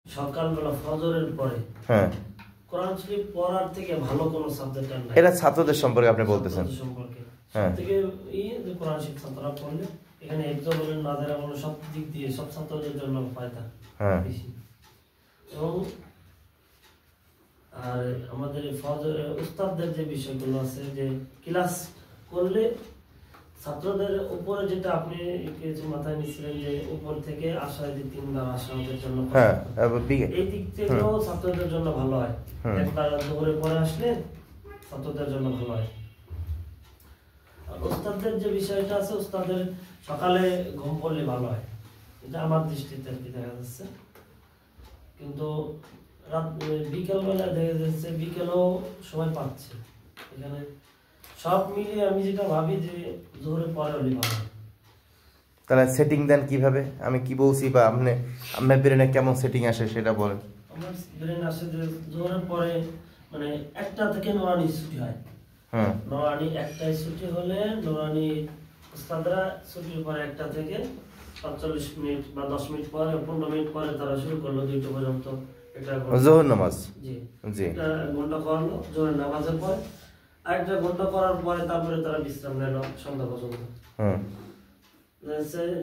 সকালবেলা ফজরের পরে হ্যাঁ কোরআন শরীফ পড়ার থেকে ভালো কোনো সাবজেক্ট আর নাই। এটা ছাত্রদের সম্পর্কে আপনি বলতেছেন। সম্পর্কে হ্যাঁ থেকে যে কোরআন শরীফ ছাত্ররা পড়লে এখানে হিফজ বলেন নাযিরা বলেন সব দিক দিয়ে সব ছাত্রদের জন্য ফায়দা হ্যাঁ বেশি। এবং আর আমাদের ফজর উস্তাদদের যে বিষয়গুলো আছে যে ক্লাস করলে ছাত্রদের উপরে যেটা আপনি কিছু মাথায় নিচ্ছিলেন যে উপর থেকে আসা যে 3 বার আসা ওদের জন্য হ্যাঁ এই দিক থেকেও ছাত্রদের জন্য ভালো হয়। একবার দুপুরে পরে আসলে ছাত্রদের জন্য ভালো হয়। আর উস্তাদদের যে বিষয়টা আছে উস্তাদের সকালে ঘুম পড়লে ভালো হয়, এটা আমার দৃষ্টিতে আর কি দেখা যাচ্ছে। কিন্তু রাত বিকেলবেলা দেখা যাচ্ছে বিকেলেও সময় পাচ্ছে এখানে সব মিলিয়ে আমি যেটা ভাবি যে জোরে পরে হলে ভালো। তাহলে সেটিং দেন কিভাবে? আমি কি বলছি বা আপনি আপনার ব্রেনে কেমন সেটিং আসে সেটা বলেন। আমার ব্রেন আসে যে জোরে পরে মানে 1টা থেকে নোরানি ছুটি হয়। হ্যাঁ নোরানি 1টায় ছুটি হলে নোরানি উস্তাদরা ছুটির পরে 1টা থেকে 45 মিনিট বা 10 মিনিট পরে 15 মিনিট পরে তারা শুরু করলো 2টা পর্যন্ত। এটা জোহর নামাজ। জি জি এটা ঘন্টা করলো জোহরের নামাজের পর, আরেকটা ঘন্টা করার পরে তারপরে তারা বিশ্রাম নিল সন্ধ্যা পর্যন্ত। হুম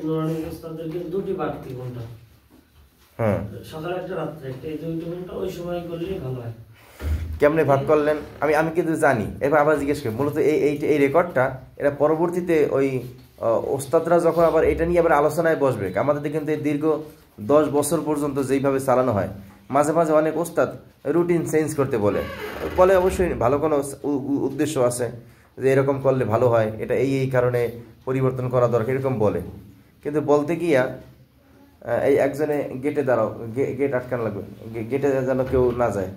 নুরানি উস্তাদদেরকে 2টি বাড়তি ঘন্টা, হুম সকালে একটা রাত্রে একটা, এই 2টি ঘন্টা ওই সময় করলেই ভালো হয়। কেমনে ভাগ করলেন আমি কিন্তু জানি। এবার আবার জিজ্ঞেস করি, মূলত এই রেকর্ডটা এটা পরবর্তীতে ওই ওস্তাদরা যখন আবার এটা নিয়ে আবার আলোচনায় বসবে, আমাদের কিন্তু এই দীর্ঘ 10 বছর পর্যন্ত যেইভাবে চালানো হয়, মাঝে মাঝে অনেক ওস্তাদ রুটিন চেঞ্জ করতে বলে অবশ্যই ভালো কোনো উদ্দেশ্য আছে যে এরকম করলে ভালো হয়, এটা এই কারণে পরিবর্তন করা দরকার এরকম বলে। কিন্তু বলতে গিয়া এই একজনে গেটে দাঁড়াও, গেট আটকানো লাগবে, গেটে যেন কেউ না যায়।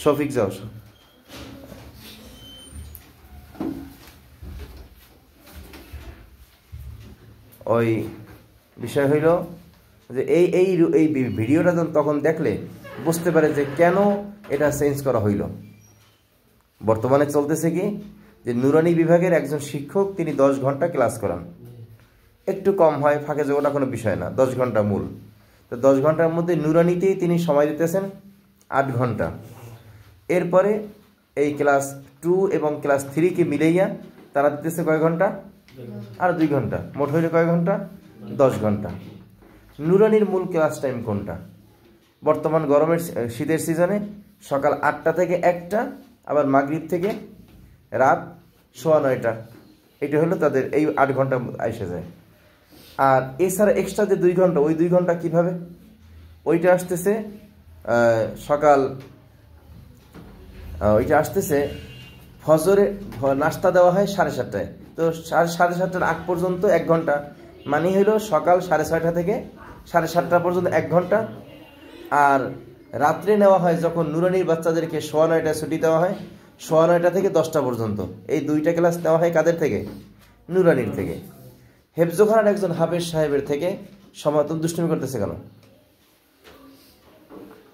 শফিক যাও। ওই বিষয় হইল যে এই ভিডিওটা তখন দেখলে বুঝতে পারে যে কেন এটা চেঞ্জ করা হইল। বর্তমানে চলতেছে কি যে নুরানি বিভাগের একজন শিক্ষক তিনি 10 ঘন্টা ক্লাস করান, একটু কম হয় ফাঁকে যে ওটা কোনো বিষয় না, 10 ঘন্টা মূল। তো 10 ঘন্টার মধ্যে নুরানিতেই তিনি সময় দিতেছেন 8 ঘন্টা। এরপরে এই ক্লাস 2 এবং ক্লাস 3কে মিলাইয়া তারা দিতেছে কয় ঘন্টা? আর 2 ঘন্টা, মোট হইলে কয় ঘন্টা? 10 ঘন্টা। নুরানির মূল ক্লাস টাইম কোনটা? বর্তমান গরমের শীতের সিজনে সকাল 8টা থেকে 1টা, আবার মাগরিব থেকে রাত 9:15। এটা হলো তাদের এই 8 ঘন্টা এসে যায়। আর এছাড়া এক্সট্রা যে 2 ঘন্টা, ওই 2 ঘন্টা কিভাবে? ওইটা আসতেছে সকাল, ওইটা আসতেছে ফজরে নাস্তা দেওয়া হয় 7:30টায়, তো 7:30টার আগ পর্যন্ত 1 ঘন্টা, মানে হলো সকাল 6:30টা থেকে 7:30টা পর্যন্ত 1 ঘন্টা। আর রাত্রে নেওয়া হয় যখন নুরানির বাচ্চাদেরকে 9:15টায় ছুটি দেওয়া হয়, 9:15টা থেকে 10টা পর্যন্ত এই 2টা ক্লাস নেওয়া হয় কাদের থেকে? নুরানির থেকে। হেফজোখানার একজন হাফেজ সাহেবের থেকে সময় তো দুষ্টুমি করতেছে কেন?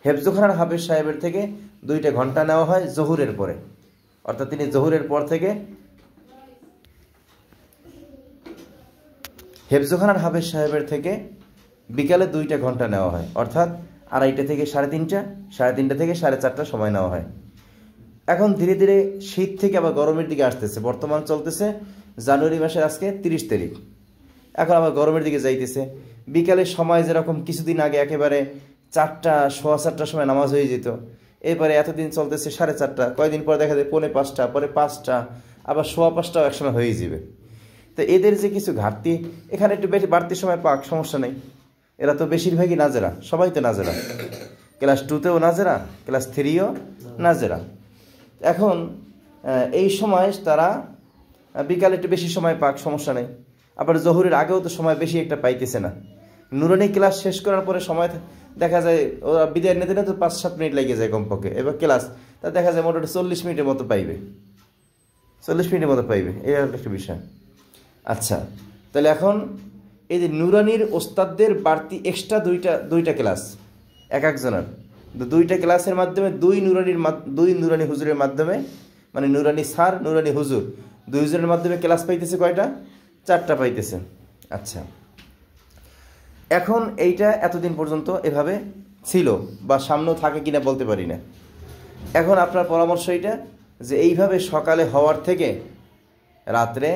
হেফজোখানার হাফেজ সাহেবের থেকে 2টা ঘন্টা নেওয়া হয় জহুরের পরে, অর্থাৎ তিনি জহুরের পর থেকে হেফজোখানার হাফেজ সাহেবের থেকে বিকালে 2টা ঘন্টা নেওয়া হয়, অর্থাৎ 2:30 থেকে 3:30, 3:30 থেকে 4:30 সময় নেওয়া হয়। এখন ধীরে ধীরে শীত থেকে আবার গরমের দিকে আসতেছে। বর্তমান চলতেছে জানুয়ারি মাসের আজকে 30 তারিখ, এখন আবার গরমের দিকে যাইতেছে। বিকালের সময় যেরকম কিছুদিন আগে একেবারে 4টা 4:15টার সময় নামাজ হয়ে যেত, এরপরে এতদিন চলতেছে 4:30, কয়েকদিন পরে দেখা যায় 4:45, পরে 5টা, আবার 5:15টাও একসময় হয়ে যাবে। তো এদের যে কিছু ঘাটতি, এখানে একটু বেশি বাড়তি সময় পাক, সমস্যা নেই। এরা তো বেশিরভাগই নাজেরা, সবাই তো নাজেরা, ক্লাস 2তেও নাজেরা, ক্লাস 3ও নাজেরা। এখন এই সময় তারা বিকালে একটু বেশি সময় পাক, সমস্যা নেই। আবার জহুরের আগেও তো সময় বেশি একটা পাইতেছে না। নুরানি ক্লাস শেষ করার পরে সময় দেখা যায় ওরা বিদায় নিতে না তো 5-7 মিনিট লেগে যায় কমপক্ষে। এবার ক্লাস তা দেখা যায় মোটামুটি 40 মিনিটের মতো পাইবে, 40 মিনিটের মতো পাইবে, এই একটা বিষয়। আচ্ছা, তাহলে এখন এই যে নুরানির ওস্তাদদের বাড়তি এক্সট্রা 2টা ক্লাস এক একজনের, 2টা ক্লাসের মাধ্যমে 2 নুরানি হুজুরের মাধ্যমে, মানে নুরানি স্যার নুরানি হুজুর 2 জনের মাধ্যমে ক্লাস পাইতেছে কয়টা? 4টা পাইতেছে। আচ্ছা, এখন এইটা এতদিন পর্যন্ত এভাবে ছিল বা সামনেও থাকে কিনা বলতে পারি না। এখন আপনার পরামর্শ এইটা যে এইভাবে সকালে হওয়ার থেকে রাত্রে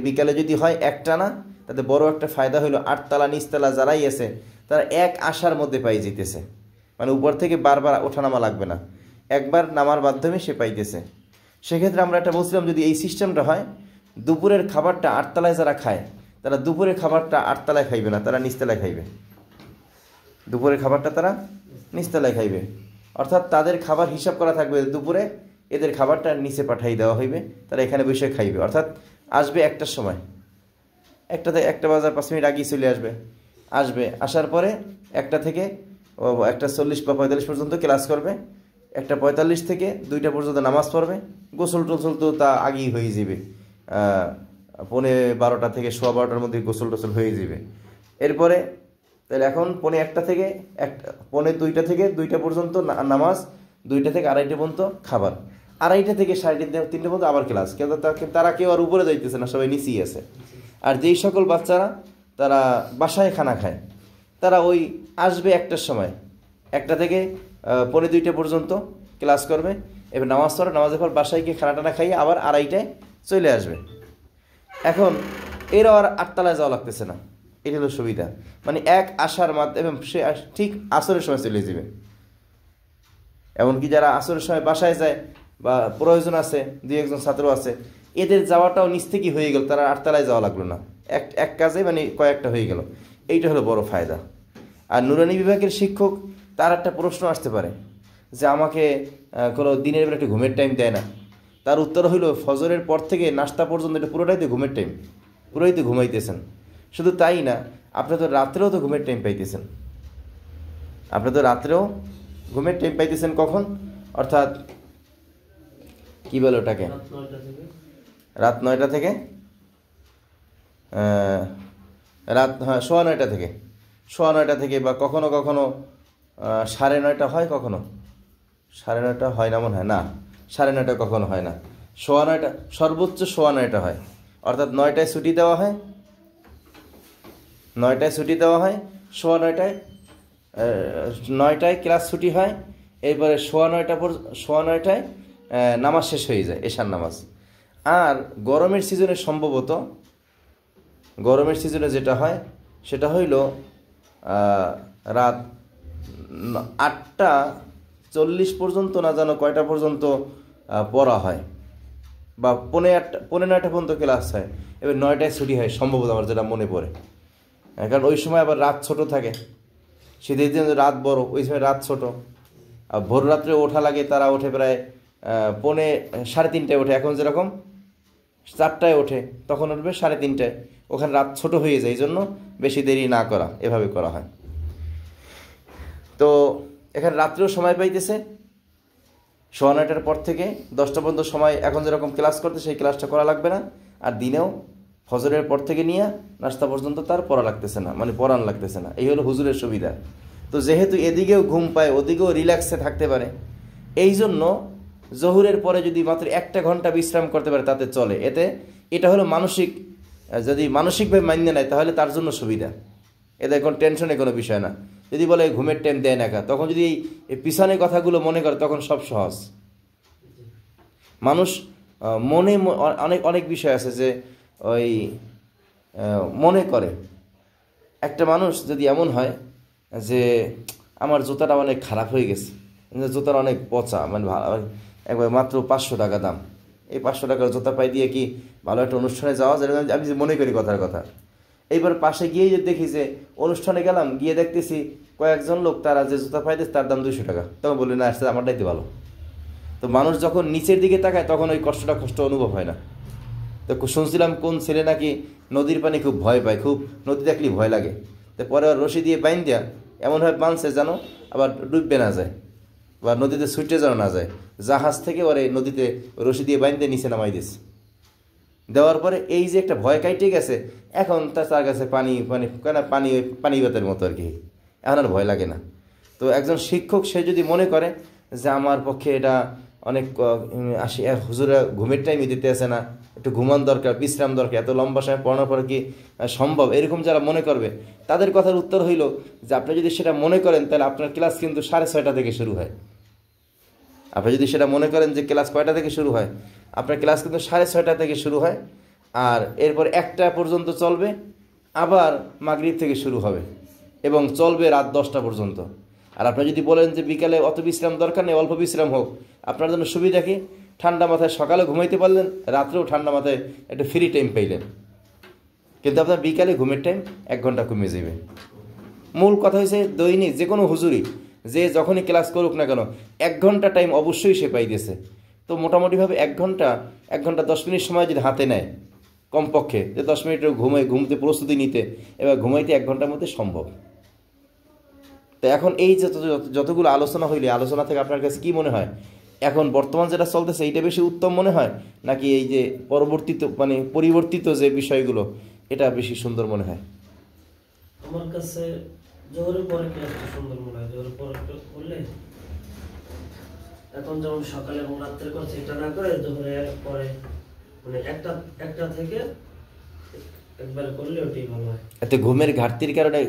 বিকালে যদি হয় একটানা, তাতে বড় একটা ফায়দা হইলো আটতলা নিচতলা যারাই আছে তারা এক আশার মধ্যে পাই যেতেছে, মানে উপর থেকে বারবার ওঠানামা লাগবে না, একবার নামার মাধ্যমে সে পাইতেছে। সেক্ষেত্রে আমরা একটা বলছিলাম যদি এই সিস্টেমটা হয়, দুপুরের খাবারটা আটতলায় যারা খায় তারা দুপুরের খাবারটা আটতলায় খাইবে না, তারা নিচতলায় খাইবে। দুপুরের খাবারটা তারা নিচতলায় খাইবে, অর্থাৎ তাদের খাবার হিসাব করা থাকবে, দুপুরে এদের খাবারটা নিচে পাঠাই দেওয়া হইবে, তারা এখানে বসে খাইবে। অর্থাৎ আসবে একটার সময়, একটা বাজার 5 মিনিট আগেই চলে আসবে, আসার পরে 1টা থেকে 1:40 বা 45 পর্যন্ত ক্লাস করবে, 1:45 থেকে 2টা পর্যন্ত নামাজ পড়বে, গোসল টোসল তো তা আগেই হয়ে যাবে, 12:15 থেকে 12:15 মধ্যে গোসল টোসল হয়ে যাবে। এরপরে তাহলে এখন 1:45 থেকে 2টা থেকে 2টা পর্যন্ত নামাজ, 2টা থেকে 2:30 পর্যন্ত খাবার, 2:30 থেকে 3:30 পর্যন্ত আবার ক্লাস। তারা কেউ আর উপরে যাইতেছে না, সবাই নিচেই আছে। আর যেই সকল বাচ্চারা তারা বাসায় খানা খায় তারা ওই আসবে 1টার সময়, 1টা থেকে 2:45 পর্যন্ত ক্লাস করবে, এবার নামাজ পড়ে, নামাজের পর বাসায় গিয়ে খানা টানা খাইয়ে আবার 2:30টায় চলে আসবে। এখন এরা আর 8তলায় যাওয়া লাগতেছে না, এটা হলো সুবিধা। মানে এক আসার মাধ্যমে সে ঠিক আসরের সময় চলে যাবে। এমনকি যারা আসরের সময় বাসায় যায় বা প্রয়োজন আছে, 2-1জন ছাত্র আছে, এদের যাওয়াটাও নিচ থেকেই হয়ে গেল, তারা 8তলায় যাওয়া লাগলো না, এক কাজে মানে কয়েকটা হয়ে গেল। এইটা হলো বড় ফায়দা। আর নুরানি বিভাগের শিক্ষক তার একটা প্রশ্ন আসতে পারে যে আমাকে কোনো দিনের বেলা একটু ঘুমের টাইম দেয় না। তার উত্তর হইল ফজরের পর থেকে নাস্তা পর্যন্ত এটা পুরোটাই তো ঘুমের টাইম, পুরোই তো ঘুমাইতেছেন। শুধু তাই না, আপনি তো রাত্রেও তো ঘুমের টাইম পাইতেছেন, কখন? অর্থাৎ কি বলে ওটাকে, রাত 9টা থেকে সোয়া 9টা থেকে বা কখনো 9:30 হয়, কখনো 9:30 হয় না, মনে হয় না 9:30 কখনো হয় না, সোয়া 9টা, সর্বোচ্চ সোয়া 9টা হয়। অর্থাৎ 9টায় ছুটি দেওয়া হয়, সোয়া 9টায় ক্লাস ছুটি হয়, এরপরে সোয়া 9টায় নামাজ শেষ হয়ে যায়, এশার নামাজ। আর গরমের সিজনে সম্ভবত যেটা হয় সেটা হইল রাত 8:40 পর্যন্ত, না জানো কয়টা পর্যন্ত পড়া হয়, বা 9:30 পর্যন্ত ক্লাস হয়, এবার 9টায় ছুটি হয় সম্ভবত, আমার যেটা মনে পড়ে। কারণ ওই সময় আবার রাত ছোট থাকে, শীতের দিন রাত বড়, ওই সময় রাত ছোট। আর ভোর রাত্রে ওঠা লাগে, তারা ওঠে প্রায় 3:30টায় ওঠে, এখন যেরকম 4টায় ওঠে তখন উঠবে 3:30টায়, ওখানে রাত ছোট হয়ে যায়, এই জন্য বেশি দেরি না করা, এভাবে করা হয়। তো এখানে রাত্রেও সময় পাইতেছে, সোয়া 9টার পর থেকে 10টা পর্যন্ত সময় এখন যেরকম ক্লাস করতে সেই ক্লাসটা করা লাগবে না। আর দিনেও ফজরের পর থেকে নিয়ে নাস্তা পর্যন্ত তার পড়া লাগতেছে না, মানে পড়ান লাগতেছে না। এই হলো হুজুরের সুবিধা। তো যেহেতু এদিকেও ঘুম পায়, ওদিকেও রিল্যাক্সে থাকতে পারে, এই জন্য জহুরের পরে যদি মাত্র 1টা ঘন্টা বিশ্রাম করতে পারে তাতে চলে। এটা হলো যদি মানসিকভাবে মান্য নেয় তাহলে তার জন্য সুবিধা, এদের কোনো টেনশনের কোনো বিষয় না। যদি বলে ঘুমের টাইম দেয় না, তখন যদি এই পিছনের কথাগুলো মনে করে তখন সব সহজ। মানুষ মনে অনেক বিষয় আছে যে ওই মনে করে। একটা মানুষ যদি এমন হয় যে আমার জুতাটা অনেক খারাপ হয়ে গেছে, জুতার অনেক পচা, মানে একবার মাত্র 500 টাকা দাম, এই 500 টাকার জুতা পাই দিয়ে কি ভালো একটা অনুষ্ঠানে যাওয়া যায়? আমি যে মনে করি কথার কথা। এইবার পাশে গিয়ে যে দেখি যে অনুষ্ঠানে গেলাম, গিয়ে দেখতেছি কয়েকজন লোক তারা যে জুতা পাইতেছে তার দাম 200 টাকা, তখন বলি না, আসছে আমারটাই তো ভালো। তো মানুষ যখন নিচের দিকে তাকায় তখন ওই কষ্ট অনুভব হয় না। তো শুনছিলাম কোন ছেলে নাকি নদীর পানি খুব ভয় পায়, খুব নদী দেখলেই ভয় লাগে। তো পরে রশি দিয়ে বাইন দেয়া এমনভাবে বাঁধছে যেন আবার ডুববে না যায় বা নদীতে ছুটে যেন না যায়। জাহাজ থেকে ওরে নদীতে রশি দিয়ে বাইন দিয়ে নিচে নামাই দিয়েছে। দেওয়ার পরে এই যে একটা ভয় কাইটে গেছে, এখন তার কাছে পানি বাতের মতো আর কি, এখন আর ভয় লাগে না। তো একজন শিক্ষক সে যদি মনে করে যে আমার পক্ষে এটা অনেক হুজুরা ঘুমের টাইমই দিতে আসে না, একটু ঘুমান দরকার, বিশ্রাম দরকার, এত লম্বা সময় পড়ানোর পরে কি সম্ভব, এরকম যারা মনে করবে তাদের কথার উত্তর হইল যে আপনি যদি সেটা মনে করেন তাহলে আপনার ক্লাস কিন্তু 6:30 থেকে শুরু হয়। আপনি যদি সেটা মনে করেন যে ক্লাস কয়টা থেকে শুরু হয়, আপনার ক্লাস কিন্তু 6:30 থেকে শুরু হয়, আর এরপর 1টা পর্যন্ত চলবে, আবার মাগরিব থেকে শুরু হবে এবং চলবে রাত 10টা পর্যন্ত। আর আপনি যদি বলেন যে বিকালে অত বিশ্রাম দরকার নেই, অল্প বিশ্রাম হোক, আপনার জন্য সুবিধা কি, ঠান্ডা মাথায় সকালে ঘুমাইতে পারলেন, রাত্রেও ঠান্ডা মাথায় একটু ফ্রি টাইম পাইলেন, কিন্তু আপনার বিকালে ঘুমের টাইম 1 ঘন্টা কমে যাবে। মূল কথা হয়েছে দৈনিক যে কোনো হুজুরি যে যখনই ক্লাস করুক না কেন 1 ঘন্টা টাইম অবশ্যই সে পাইতেছে। তো মোটামুটিভাবে 1 ঘন্টা 10 মিনিট সময় যদি হাতে নেয় কমপক্ষে, যে 10 মিনিটের ঘুমতে প্রস্তুতি নিতে, এবার ঘুমাইতে 1 ঘন্টার মধ্যে সম্ভব। তো এখন এই যে যতগুলো আলোচনা হইলে, আলোচনা থেকে আপনার কাছে কি মনে হয়, এখন বর্তমান যেটা চলতেছে এইটা বেশি উত্তম মনে হয়, নাকি এই যে পরিবর্তিত যে বিষয়গুলো এটা বেশি সুন্দর মনে হয়? আমার কাছে জোহরের পরে ক্লাসটা সুন্দর মনে হয়। জোহরের পরে করলে এখন যেমন সকালে এবং রাত্রে করছে, এটা না করে জোহরের পরে একটা থেকে একবার করলে ওটাই ভালো হয়। এতে ঘুমের ঘাটতির কারণে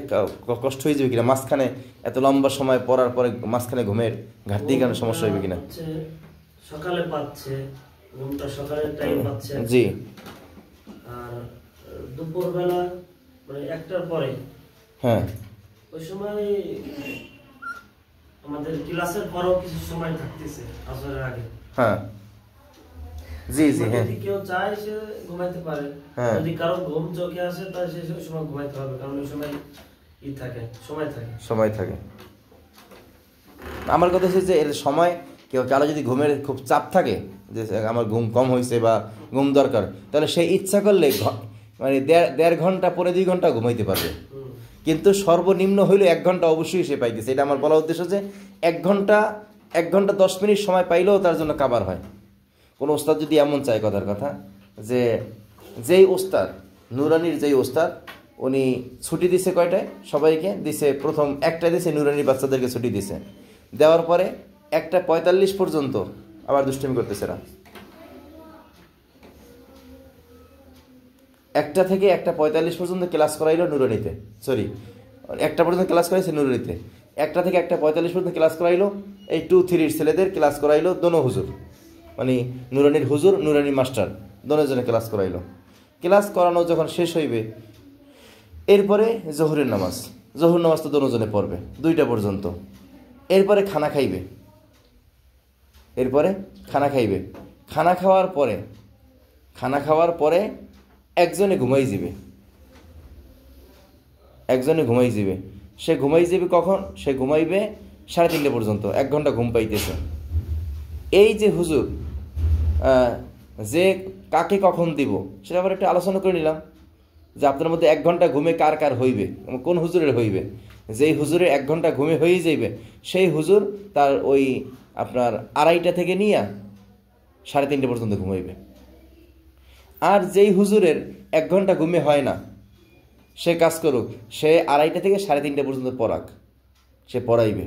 কষ্ট হয়ে যাবে কিনা, মাঝখানে এত লম্বা সময় পড়ার পরে মাঝখানে ঘুমের ঘাটতির কারণে সমস্যা হবে কিনা? সকালে পাচ্ছে ঘুমটা, সকালের টাইম পাচ্ছে জি, আর দুপুরবেলা 1টার পরে, হ্যাঁ ওই সময় আমাদের ক্লাসের পরেও কিছু সময় থাকতেছে আসরের আগে। হ্যাঁ জি জি, হ্যাঁ যদি কেউ চায় সে ঘুমাইতে পারে, যদি কারো ঘুম চোখে আসে তাহলে সে সময় ঘুমাইতে হবে, কারণ ওই সময় সময় থাকে। আমার কথা হচ্ছে যে এর সময় কারো যদি ঘুমের খুব চাপ থাকে, যে আমার ঘুম কম হয়েছে বা ঘুম দরকার, তাহলে সে ইচ্ছা করলে 1.5 ঘন্টা পরে 2 ঘন্টা ঘুমাইতে পারবে, কিন্তু সর্বনিম্ন হইলে 1 ঘন্টা অবশ্যই সে পাইতেছে। এটা আমার বলার উদ্দেশ্য যে 1 ঘন্টা 10 মিনিট সময় পাইলেও তার জন্য কাবার হয়। কোনো ওস্তাদ যদি এমন চায়, কথার কথা, যে যেই ওস্তাদ নুরানির যেই ওস্তাদ উনি ছুটি দিছে কয়টায় সবাইকে দিছে, প্রথম 1টায় দিছে নুরানির বাচ্চাদেরকে ছুটি দিছে, দেওয়ার পরে 1:45 পর্যন্ত আবার দুষ্টামি করতেছে না, 1টা থেকে 1:45 পর্যন্ত ক্লাস করাইলো নুরানিতে, 1টা পর্যন্ত ক্লাস করাইছে নুরানিতে, 1টা থেকে 1:45 পর্যন্ত ক্লাস করাইলো এই 2-3 ছেলেদের ক্লাস করাইলো, দোনো হুজুর, নুরানির হুজুর নুরানি মাস্টার দোনোজনে ক্লাস করাইলো। ক্লাস করানো যখন শেষ হইবে, এরপরে জোহর নামাজ তো দোনোজনে পড়বে 2টা পর্যন্ত, এরপরে খানা খাইবে, খানা খাওয়ার পরে একজনে ঘুমাই যাবে, সে ঘুমাই যাবে কখন, সে ঘুমাইবে 3:30 পর্যন্ত, 1 ঘন্টা ঘুম পাইতেছে। এই যে হুজুর যে কাকে কখন দিব সেটা আবার একটু আলোচনা করে নিলাম, যে আপনার মধ্যে 1 ঘন্টা ঘুমে কার কার হইবে, কোন হুজুরের হইবে। যেই হুজুরের 1 ঘন্টা ঘুমে হয়ে যাইবে, সেই হুজুর তার ওই আপনার 2:30 থেকে নিয়ে 3:30 পর্যন্ত ঘুমাইবে। আর যেই হুজুরের 1 ঘন্টা ঘুমে হয় না, সে কাজ করুক, সে 2:30 থেকে 3:30 পর্যন্ত পড়াক, সে পড়াইবে।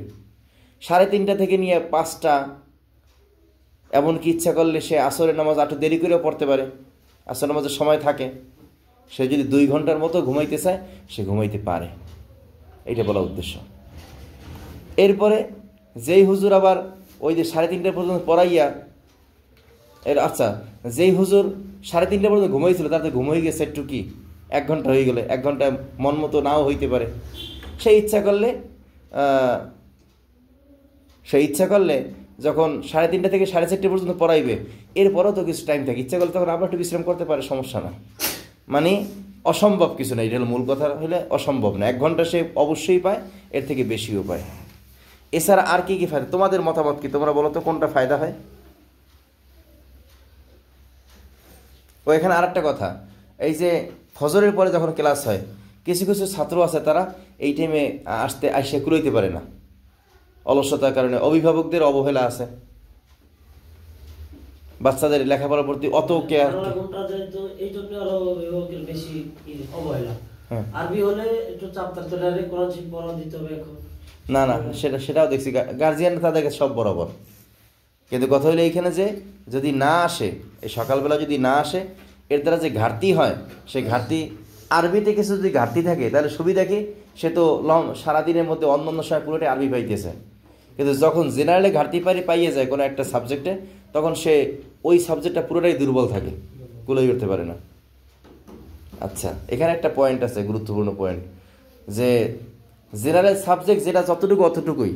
3:30 থেকে নিয়ে 5টা, এমনকি ইচ্ছা করলে সে আসরের নামাজ একটু দেরি করেও পড়তে পারে, আসর নামাজের সময় থাকে, সে যদি 2 ঘন্টার মতো ঘুমাইতে চায় সে ঘুমাইতে পারে, এইটা বলা উদ্দেশ্য। এরপরে যেই হুজুর আবার ওই যে 3:30 পর্যন্ত পড়াইয়া, যেই হুজুর 3:30 পর্যন্ত ঘুমাইছিল তাতে ঘুম হয়ে গেছে একটু, কি 1 ঘন্টা হয়ে গেলে, 1 ঘন্টা মন মতো নাও হইতে পারে, সে ইচ্ছা করলে যখন 3:30 থেকে 4:30 পর্যন্ত পড়াইবে, এরপরও তো কিছু টাইম থাকে, ইচ্ছা করলে তখন আবার একটু বিশ্রাম করতে পারে, সমস্যা না। অসম্ভব কিছু না, এটা হলো মূল কথা, হলে অসম্ভব না, 1 ঘন্টা সে অবশ্যই পায়, এর থেকে বেশিও পায়। এছাড়া আর কি ফায়দা, তোমাদের মতামত কি, তোমরা বলো তো কোনটা ফায়দা হয়। এখানে আর একটা কথা, এই যে ফজরের পরে যখন ক্লাস হয়, কিছু কিছু ছাত্র আছে তারা এই টাইমে আসে কুলাইতে পারে না, অলসতার কারণে, অভিভাবকদের অবহেলা আছে, বাচ্চাদের লেখাপড়ার প্রতি অত কেয়ার, আরবি হলে একটু চাপ থাকতে পারে, কোরআন শরীফ পড়া দিতে হবে এখন। না সেটাও দেখছি, গার্জিয়ান তাদের কাছে সব বরাবর, কিন্তু কথা হলো এইখানে যে যদি না আসে, এই সকালবেলা যদি না আসে, এর দ্বারা যে ঘাটতি হয়, সেই ঘাটতি আরবিতে কিছু যদি ঘাটতি থাকে তাহলে সুবিধা কি, সে তো সারাদিনের মধ্যে অন্য অন্য সময় পুরোটাই আরবি পাইতেছে। কিন্তু যখন জেনারেলে ঘাটতি পাইয়ে যায় কোনো একটা সাবজেক্টে, তখন সে ওই সাবজেক্টটা পুরোটাই দুর্বল থাকে, কুলোই করতে পারে না। আচ্ছা, এখানে একটা পয়েন্ট আছে, গুরুত্বপূর্ণ পয়েন্ট, যে জেনারেল সাবজেক্ট যেটা যতটুকু অতটুকুই,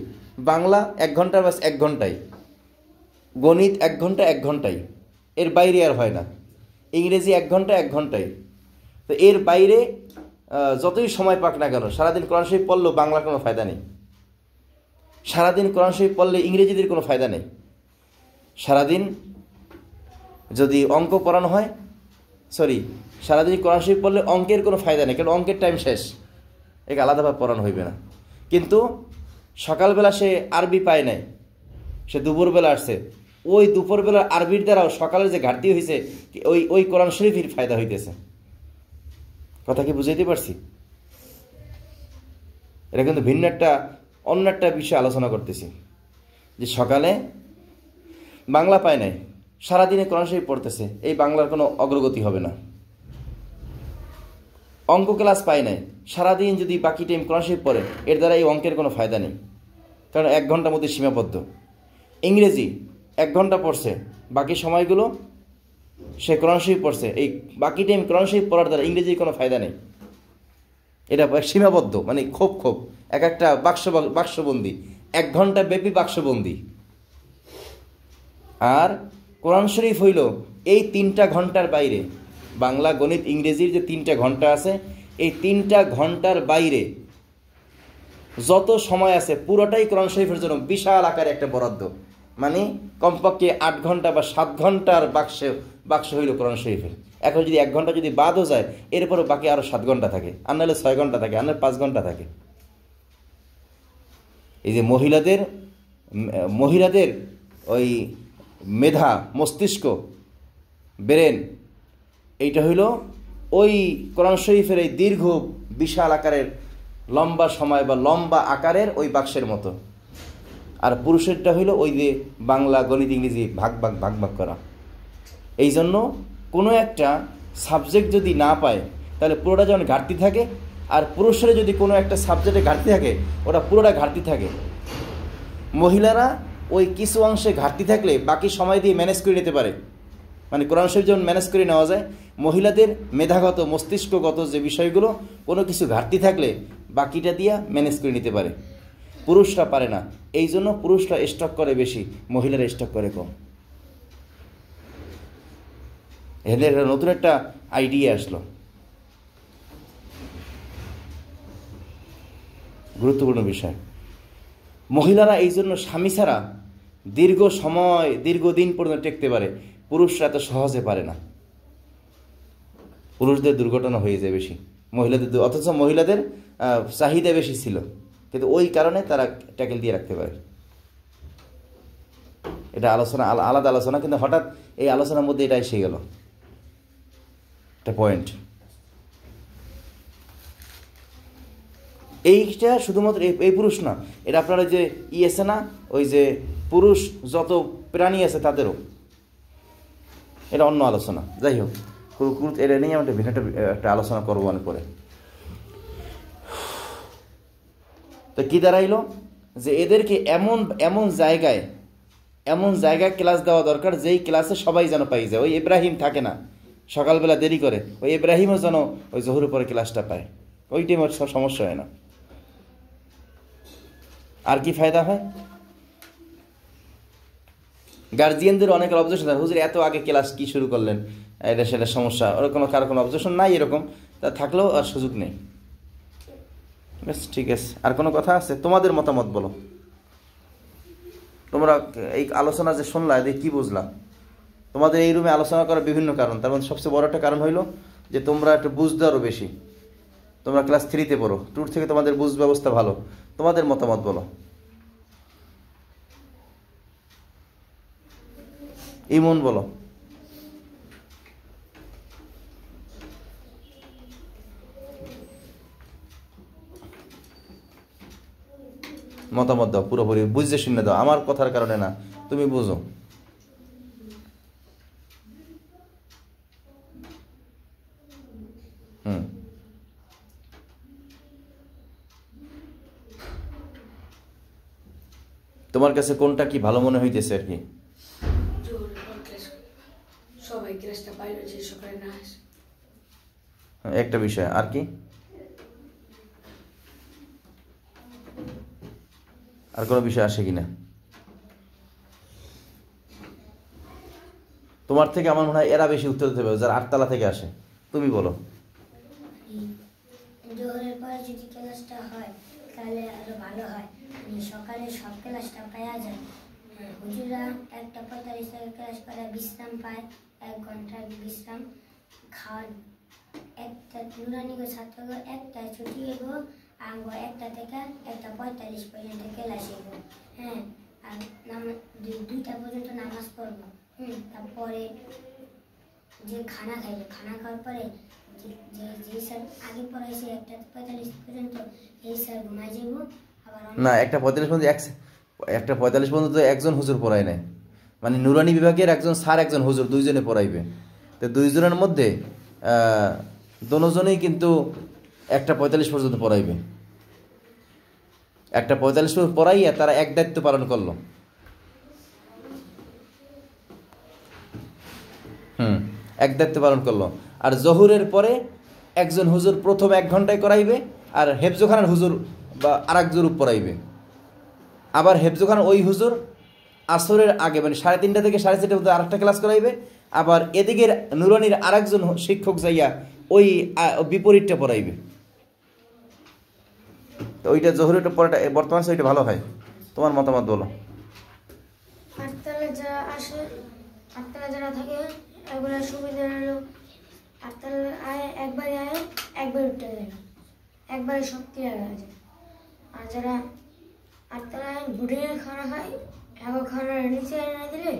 বাংলা 1 ঘন্টা বাস 1 ঘন্টায়, গণিত 1 ঘন্টা 1 ঘন্টায়, এর বাইরে আর হয় না, ইংরেজি 1 ঘন্টা 1 ঘন্টায়। তো এর বাইরে যতই সময় পাক না কেন, সারাদিন কোরআন শরীফ পড়লেও বাংলার কোনো ফায়দা নেই, সারাদিন কোরআন শরীফ পড়লে ইংরেজিদের কোনো ফায়দা নেই। সারাদিন যদি অঙ্ক পড়ানো হয়, সারাদিন কোরআন শরীফ পড়লে অঙ্কের কোনো ফায়দা নেই, কারণ অঙ্কের টাইম শেষ, একে আলাদাভাবে পড়ানো হইবে না। কিন্তু সকালবেলা সে আরবি পায় নাই, সে দুপুরবেলা আসছে, ওই দুপুরবেলা আরবির দ্বারাও সকালের যে ঘাটতি হয়েছে ওই কোরআন শরীফের ফায়দা হইতেছে। কথা কি বুঝাইতে পারছি? এটা কিন্তু ভিন্ন অন্য একটা বিষয় আলোচনা করতেছি, যে সকালে বাংলা পায় নাই, সারাদিনে কোরআন শরীফ পড়তেছে, এই বাংলার কোনো অগ্রগতি হবে না। অঙ্ক ক্লাস পায় নাই, সারাদিন যদি বাকি টাইম কোরআন শরীফ পড়ে, এর দ্বারা এই অঙ্কের কোনো ফায়দা নেই, কারণ 1 ঘন্টার মধ্যে সীমাবদ্ধ। ইংরেজি 1 ঘন্টা পড়ছে, বাকি সময়গুলো সে কোরআন শরীফ পড়ছে, এই বাকি টাইম কোরআন শরীফ পড়ার দ্বারা ইংরেজির কোনো ফায়দা নেই, এটা সীমাবদ্ধ, মানে খোপ এক একটা বাক্সবন্দি, 1 ঘন্টা ব্যাপী বাক্সবন্দি। আর কোরআন শরীফ হইল এই 3টা ঘন্টার বাইরে, বাংলা গণিত ইংরেজির যে 3টা ঘন্টা আছে, এই 3টা ঘন্টার বাইরে যত সময় আছে পুরোটাই কোরআন শরীফের জন্য বিশাল আকারে একটা বরাদ্দ, মানে কমপক্ষে 8 ঘন্টা বা 7 ঘন্টার বাক্স হইল কোরআন শরীফের। এখন যদি 1 ঘন্টা যদি বাদও যায়, এরপরও বাকি আরও 7 ঘন্টা থাকে, আর নাহলে 6 ঘন্টা থাকে, আর নাহলে 5 ঘন্টা থাকে। এই যে মহিলাদের ওই মেধা, মস্তিষ্ক, ব্রেন, এইটা হইল ওই কোরআন শরীফের এই দীর্ঘ বিশাল আকারের লম্বা সময় বা লম্বা আকারের ওই বাক্সের মতো। আর পুরুষেরটা হইল ওই যে বাংলা গণিত ইংরেজি ভাগ করা। এই জন্য কোনো একটা সাবজেক্ট যদি না পায়, তাহলে পুরোটা যেমন ঘাটতি থাকে, আর পুরুষের যদি কোনো একটা সাবজেক্টে ঘাটতি থাকে, ওটা পুরোটা ঘাটতি থাকে। মহিলারা ওই কিছু অংশে ঘাটতি থাকলে বাকি সময় দিয়ে ম্যানেজ করে নিতে পারে, মানে কোরআন শরীফ যেমন ম্যানেজ করে নেওয়া যায়, মহিলাদের মেধাগত মস্তিষ্কগত যে বিষয়গুলো কোনো কিছু ঘাটতি থাকলে বাকিটা দিয়া ম্যানেজ করে নিতে পারে, পুরুষরা পারে না। এই জন্য পুরুষরা স্টক করে বেশি, মহিলারা স্টক করে কম। এদের নতুন একটা আইডিয়া আসলো, গুরুত্বপূর্ণ বিষয়। মহিলারা এই জন্য স্বামী ছাড়া দীর্ঘদিন পর্যন্ত টেকতে পারে, পুরুষরা এত সহজে পারে না। পুরুষদের দুর্ঘটনা হয়ে যায় বেশি, অথচ মহিলাদের চাহিদা বেশি ছিল, কিন্তু ওই কারণে তারা ট্যাকেল দিয়ে রাখতে পারে। এটা আলাদা আলোচনা, কিন্তু হঠাৎ এই আলোচনার মধ্যে এটা এসে গেল একটা পয়েন্ট। এইটা শুধুমাত্র এই পুরুষ না, এটা আপনারা যে আছে না, ওই যে পুরুষ যত প্রাণী আছে তাদেরও, এটা অন্য আলোচনা। যাই হোক, এটা নিয়ে আমরা একটা আলোচনা করবো অনেক পরে। তো কি দাঁড়াইলো, যে এদেরকে এমন জায়গায় ক্লাস দেওয়া দরকার, যেই ক্লাসে সবাই যেন পাই যায়। ওই ইব্রাহিম থাকে না, সকালবেলা দেরি করে, ওই ইব্রাহিমও যেন ওই জোহরের পরে ক্লাসটা পায়, ওই টাইমে সমস্যা হয় না। আর কি ফায়দা হয়, গার্জিয়ানদের অনেকের অবজেকশন, হুজুর এত আগে ক্লাস কি শুরু করলেন, এটা সেটা সমস্যা, ওরকম কারো কোনো অবজেকশন নাই, এরকম তা থাকলেও আর সুযোগ নেই। বেশ, ঠিক আছে। আর কোনো কথা আছে? তোমাদের মতামত বলো। তোমরা এই আলোচনা যে শুনলা, এদের কি বুঝলা? তোমাদের এই রুমে আলোচনা করার বিভিন্ন কারণ, তার মধ্যে সবচেয়ে বড় একটা কারণ হইল যে তোমরা একটু বুঝতে আরও বেশি। তোমরা ক্লাস 3-তে পড়ো, 2 থেকে তোমাদের বুঝ ব্যবস্থা ভালো। তোমাদের মতামত বলো। ইমন বলো। মতামত দাও, পুরোপুরি বুঝতে শুনে দাও, আমার কথার কারণে না, তুমি বুঝো। তোমার কাছে কোনটা কি ভালো মনে হইতেছে আর কি? সবাই ক্লাসটা পাইলো যে সকালে না আসে, একটা বিষয়। আর কি? আর কোনো বিষয় আসে কিনা? তোমার থেকে আমার মনে হয় এরা বেশি উত্তর দিতে হবে, যারা আটতলা থেকে আসে। তুমি বলো। জোহরের পরে যদি ক্লাসটা হয় তাহলে আরো ভালো হয়, সকালে সব ক্লাসটা পাওয়া যায়। হুজুরা 1:45 থেকে ক্লাস করে বিশ্রাম পায়, 1 ঘন্টা বিশ্রাম। খাওয়ার একটা নুরানি ছাত্র 1টায় ছুটি হইব, আঙ্গ 1টা থেকে 1:45 পর্যন্ত ক্লাস হইব। হ্যাঁ, আর 2টা পর্যন্ত নামাজ পড়বো। তারপরে যে খানা খাইবে, খানা খাওয়ার পরে যে স্যার আগে পড়াইছে 1:45 পর্যন্ত, এই স্যার ঘুমাই যাবো। আবার না, 1:45 পর্যন্ত 1:45 পর্যন্ত তো একজন হুজুর পড়ায় নাই, মানে নুরানি বিভাগের একজন স্যার একজন হুজুর দুইজনে পড়াইবে। তো দুইজনের মধ্যে দোনোজনেই কিন্তু 1:45 পর্যন্ত পড়াইবে। 1:45 পর্যন্ত পড়াইয়া তারা এক দায়িত্ব পালন করলো। এক দায়িত্ব পালন করলো। আর জহুরের পরে একজন হুজুর প্রথম 1 ঘন্টায় করাইবে, আর হেফজোখানার হুজুর বা আর এক জুরুপ পড়াইবে। আবার হেফজোখানার ওই হুজুর আসরের আগে মানে 3:30 থেকে 4:30 পর্যন্ত আরেকটা ক্লাস করাইবে। আবার এদিকের নুরানির আরেকজন শিক্ষক যাইয়া ওই বিপরীতটা পড়াইবে। তো ওইটা জহুরের পরেটা বর্তমানে ওইটা ভালো হয়। তোমার মতামত বলো। আটতলা যারা আসে, আটতলা যারা থাকে এগুলো সুবিধা হলো আটতলা একবারে উঠতে যায় না, একবারে সব ক্লিয়ার হয়ে যায়। আর যারা আটতলায় বুড়িয়ে খানা খায়, খানার নিচে এনে দিলে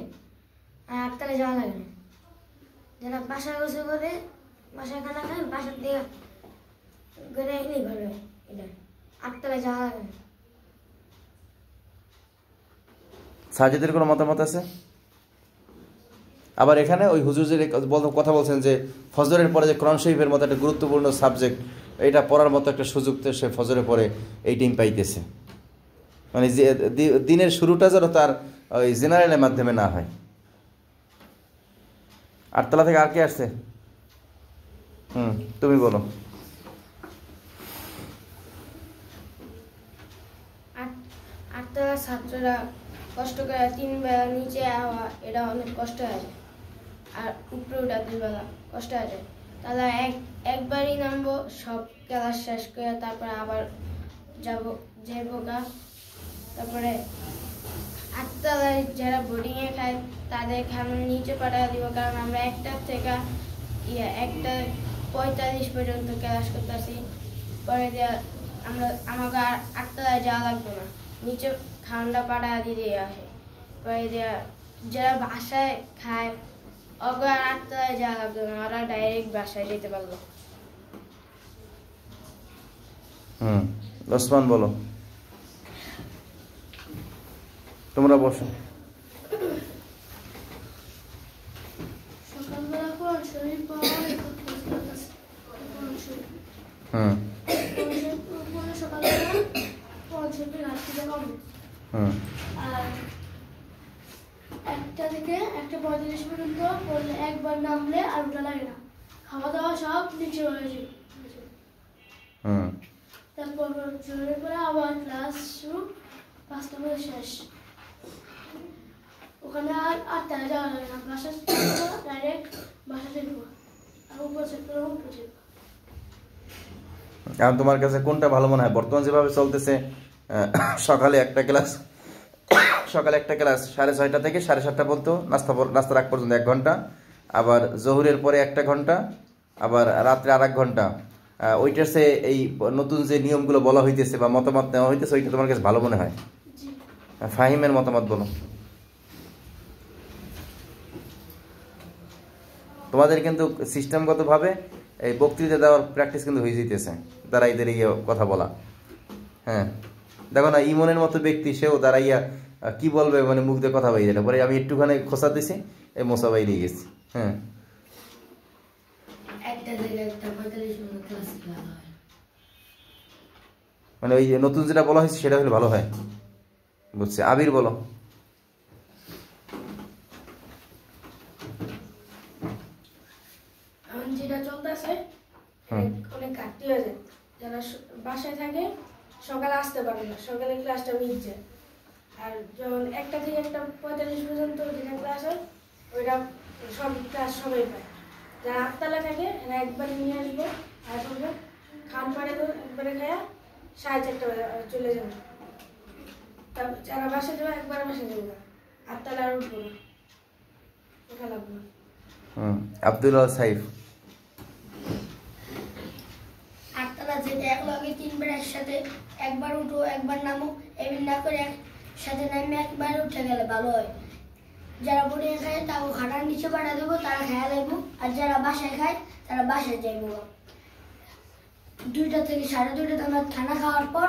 আর আটতলায় যাওয়া লাগে না। যারা বাসায় বসে করে বাসায় খানা খায়, বাসার দিয়ে গড়ে এলেই ভালো হয়। এটা আটতলায় যাওয়া লাগে না। সাজিদের কোনো মতামত আছে? আবার এখানে ওই হুজুর যে কথা বলছেন যে ফজরের পরে যে কোরআন শরীফের মতো একটা গুরুত্বপূর্ণ সাবজেক্ট, এটা পড়ার মতো একটা সুযোগ তো সে ফজরের পরে এই টাইম পাইতেছে। মানে যে দিনের শুরুটা যেন তার ওই জেনারেলের মাধ্যমে না হয়। আটতলা থেকে আর কে আসছে? তুমি বলো। আটতলা ছাত্ররা কষ্ট করে 3 বেলা নিচে আওয়া, এটা অনেক কষ্ট হয়। আর উপরে উঠা 2 বেলা কষ্ট হয়। তাহলে একবারই নামবো, সব ক্লাস শেষ করে তারপরে আবার যাবো গা। তারপরে আটতলায় যারা বোর্ডিংয়ে খায় তাদের খাবার নিচে পাঠিয়ে দিব, কারণ আমরা 1টা থেকে 1:45 পর্যন্ত ক্লাস করতেছি। পরে আমাকে আর আটতলায় যাওয়া লাগবে না, নিচে খাওয়াটা পাঠিয়ে দিয়ে আসে। পরে যারা বাসায় খায় ওকে আর আটতলায় যাওয়া লাগবে না, ওরা ডাইরেক্ট বাসায় যেতে পারলো। ওসমান বলো। তোমরা বসো। সকালবেলা কোরআন শরীফ পড়া সকালবেলা কোরআন শরীফের ঘাটতিটা কম। আর 1টা থেকে 1:45 পর্যন্ত পড়লে একবার নামলে আর ওটা লাগে না, খাওয়া দাওয়া সব নিচে হয়ে যায়। তারপর জোরের পরে আবার ক্লাস শুরু, 5টা পরে শেষ। ওখানে আর 8টায় যাওয়া লাগে না, বাসা ডাইরেক্ট বাসা যাবো আর উপর যাবো। এখন তোমার কাছে কোনটা ভালো মনে হয়? বর্তমান যেভাবে চলতেছে, সকালে একটা ক্লাস 6:30 থেকে 7:30 পর্যন্ত, নাস্তার আগ পর্যন্ত 1 ঘন্টা, আবার জহুরের পরে 1 ঘন্টা, আবার রাত্রে আর 1 ঘন্টা। ওইটার সে এই নতুন যে নিয়মগুলো বলা হইতেছে বা মতামত নেওয়া হইতেছে, ওইটা তোমার কাছে ভালো মনে হয়? ফাহিমের মতামত বলো। তোমাদের কিন্তু সিস্টেমগতভাবে এই বক্তৃতা দেওয়ার প্র্যাকটিস কিন্তু হয়ে যেতেছে দাঁড়াইদের এই কথা বলা। হ্যাঁ, দেখো না, ইমনের মতো ব্যক্তি সেও দাঁড়াইয়া কি বলবে, মানে মুখ দিয়ে কথা বাইরে না, পরে আমি একটুখানি খোঁচা দিছি, এই মশা বাইরে গেছি। হ্যাঁ, মানে ওই নতুন যেটা বলা হয়েছে সেটা হলে ভালো হয়। বুঝছি। আবির বলো। এখন যেটা চলতেছে অনেক ঘাটতি হয়ে যায়, যারা বাসায় থাকে সকালে আসতে পারে না, সকালে ক্লাসটা মিস যায়। আর যখন 1টা থেকে 1:45 পর্যন্ত যেটা ক্লাস হয় ওইটা সব ক্লাস সবাই পায়। যারা 8তলা থাকে এরা একবারে নিয়ে আসবো, আর করবো খান পাড়ে তো একবারে খায়া 4:30 চলে যাবে। তারপর যারা বাসায় যাবে একবারে বাসায় যাবে না, 8তলা আর উঠবো না, ওঠা লাগবে না। আব্দুল্লাহ সাইফ। 8তলা যেতে একলগে 3 বার একসাথে, একবার উঠো একবার নামো, এমনি না করে একসাথে নামে একবার উঠে গেলে ভালো হয়। যারা বোর্ডিং খায় তাও খাটার নিচে পাঠা দেবো, তারা খায়া লাগবো। আর যারা বাসায় খায় তারা বাসায় যাইবো। 2টা থেকে 2:30 আমরা খানা খাওয়ার পর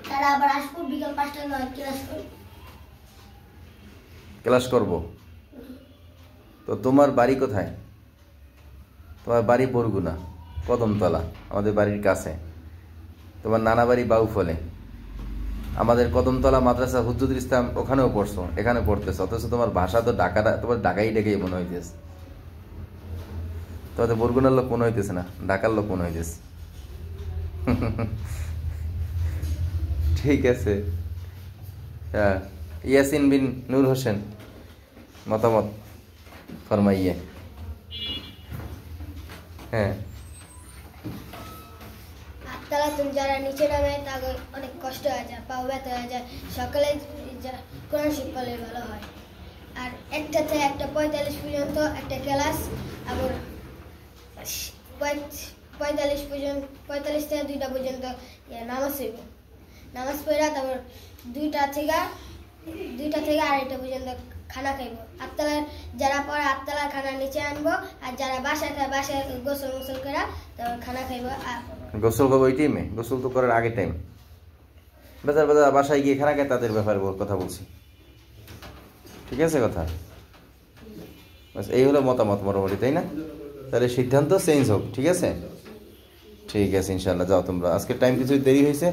তারা আবার আসবো, বিকাল 5টা নয় ক্লাস করব। তো তোমার বাড়ি কোথায়? তোমার বাড়ি বরগুনা, কদমতলা, আমাদের বাড়ির কাছে। তোমার নানা বাড়ি বাউফলে, আমাদের কদমতলা মাদ্রাসা হুজ্জুদুল ইসলাম ওখানেও পড়ছো, এখানে পড়তেছ, অথচ তোমার ভাষা তো তোমার ঢাকাই ডেকেই মনে হইতেছে। তোমাদের বরগুনার লোক মনে হইতেছে না, ঢাকার লোক মনে হইতেছে। ঠিক আছে। ইয়াসিন বিন নূর হোসেন মতামত ফরমাইয়ে। হ্যাঁ, 8তলা তুমি যারা নিচে নামে তাদের অনেক কষ্ট হয়ে যায়, পাও ব্যথা হয়ে যায়। সকালে কোরআন শিক্ষা করলে ভালো হয়। আর 1টা থেকে 1:45 পর্যন্ত একটা ক্লাস, আবার 45 থেকে 2টা পর্যন্ত নামাজ হইব। নামাজ পড়ে তারপর 2টা থেকে 2:30 পর্যন্ত খানা খাইব। 8তলা যারা পড়ে 8তলা খানা নিচে আনবো, আর যারা বাসায় খায় বাসায় গোসল করে তারপর খানা খাইব। গোসল করবো ওই টাইমে? গোসল তো করার আগে টাইম। বেজার বাসায় গিয়ে খানা খায় তাদের ব্যাপারে কথা বলছি, ঠিক আছে কথা? এই হলো মতামত মোটামুটি, তাই না? তাহলে সিদ্ধান্ত চেঞ্জ হোক, ঠিক আছে? ঠিক আছে ইনশাল্লাহ, যাও তোমরা। আজকে টাইম কিছু দেরি হয়েছে।